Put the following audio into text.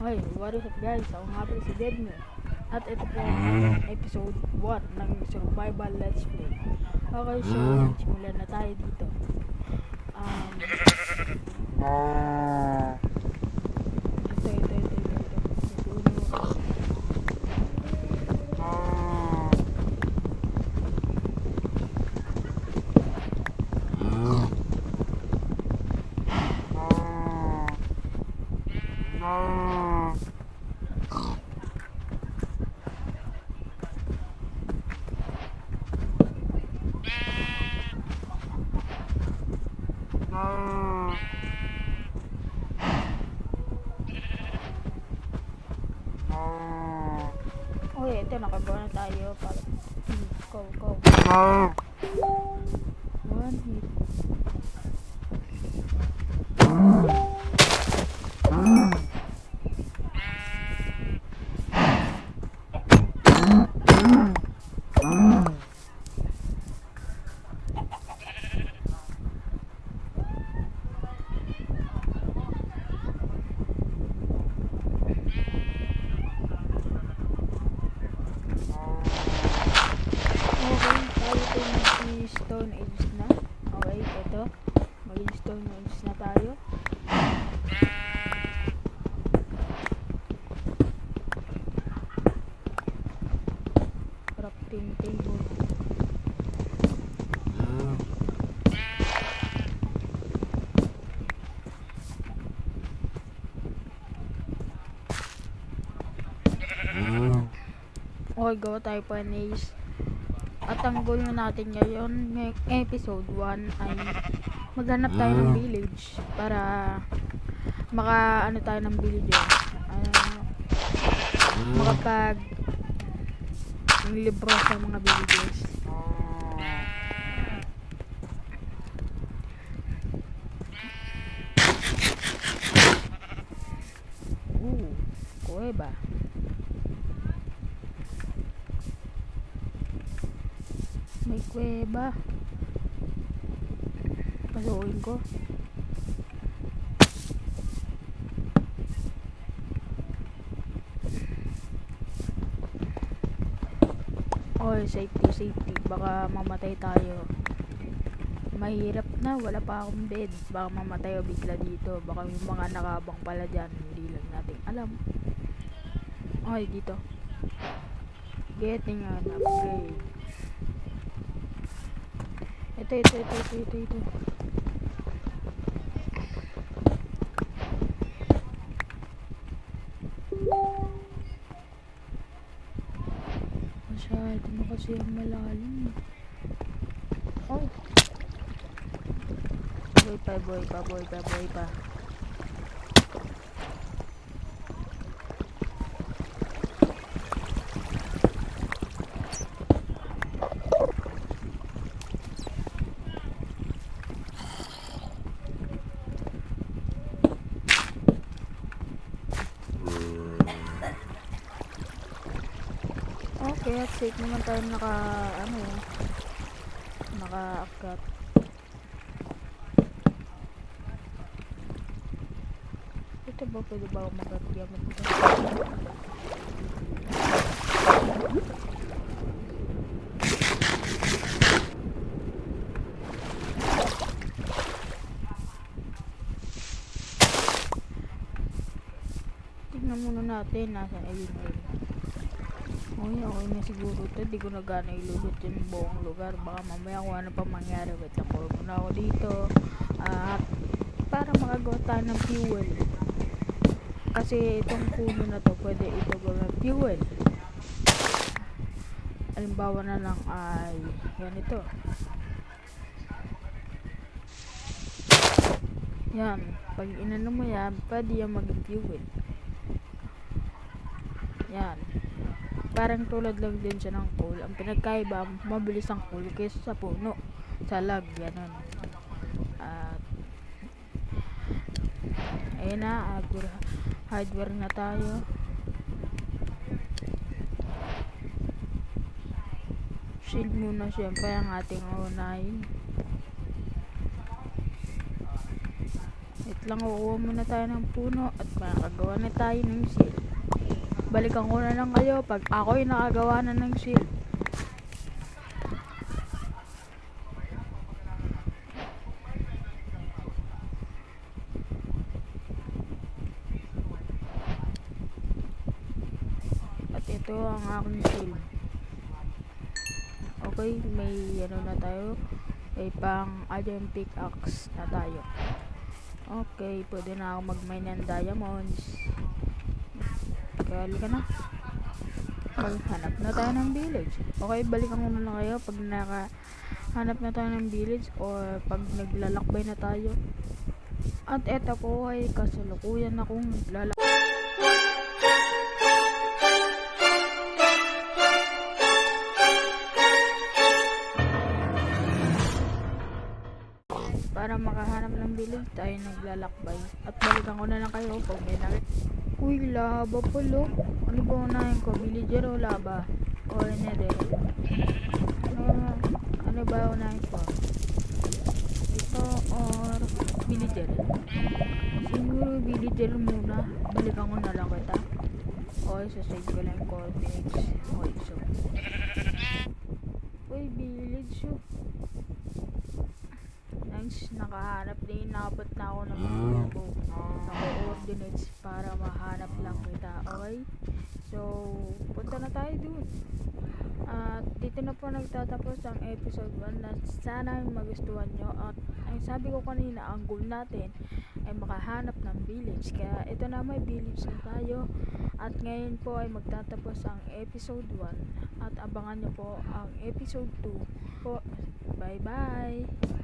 Hi, what is up guys? Ako nga pala si Dedmo. At ito po ang episode 1 ng Survival Let's Play. Okay, so simulan na tayo dito. Ito. Okay, ito nakagawa na tayo para go. One hit. Stone Age na. Okay, ito. Maging Stone Age na tayo. Crafting table. Okay, gawa tayo pa Nace. At ang goal na natin ngayon, episode 1 ay maghanap tayo ng village para maka tayo ng villager. Makapag libro sa mga villagers. Kuweba. May kuweba. Pasukin ko. Oy, safety. Baka mamatay tayo. Mahirap na, wala pa akong bed. Baka mamatay o bigla dito. Baka may mga nakabang pala dyan. Hindi lang natin alam. Okay, dito. Getting an upgrade. Ito. Masyado na kasi ang malalim. Oh. Boy pa. Okay, at safe naman tayo naka-akat. Ito ba, pwede ba ako mag-gamit ito? Tingnan muna natin, nasaan ayun. Okay na siguro ito. Di ko na gana ilulot yung buong lugar. Baka mamaya kung ano pa mangyari. Wait lang, puro muna ako dito. At para makagawa tayo ng fuel. Kasi itong puno na to, pwede ito gawin ng fuel. Halimbawa na lang ay ganito. Yan. Pag inano mo yan, pwede yan maging fuel. Yan. Parang tulad lang din siya ng coal. Ang pinagkaiba, mabilis ang coal kaysa sa puno. Sa lag, ganun. At ayun na, hardware na tayo. Shield muna siyempre ang ating unahin. Wait lang, kukuha muna tayo ng puno at makakagawa na tayo ng shield. Balikan ko na lang kayo pag ako'y nakagawa na ng shield. At ito ang aking shield. Okay, may ano na tayo. May pang iron pickaxe na tayo. Okay, pwede na ako mag-mine ng diamonds. Kaya halika na. Maghanap na tayo ng village. Okay, balikan ko na lang kayo pag nakahanap na tayo ng village or pag naglalakbay na tayo. At eto po ay kasalukuyan akong naglalakbay. Para makahanap ng village tayo naglalakbay. At balikan ko na lang kayo pag may nakita. Uy, laba pala. Ano ba unahin ko? Villager o laba? O nether? Ano ba unahin ko? Ito or villager? Siguro villager muna. Balikan ko na lang kita. Okay, sasave ko lang yung coordinates. Okay, so. Uy, village so. Nice, nakahanap din. Nakapot na ako ng mga coordinates para mahanap lang kita. Okay? So, punta na tayo dun. At dito na po nagtatapos ang episode 1 na sana magustuhan nyo. At ang sabi ko kanina, ang goal natin ay makahanap ng village. Kaya ito na, may village na tayo. At ngayon po ay magtatapos ang episode 1. At abangan nyo po ang episode 2 po. Bye bye!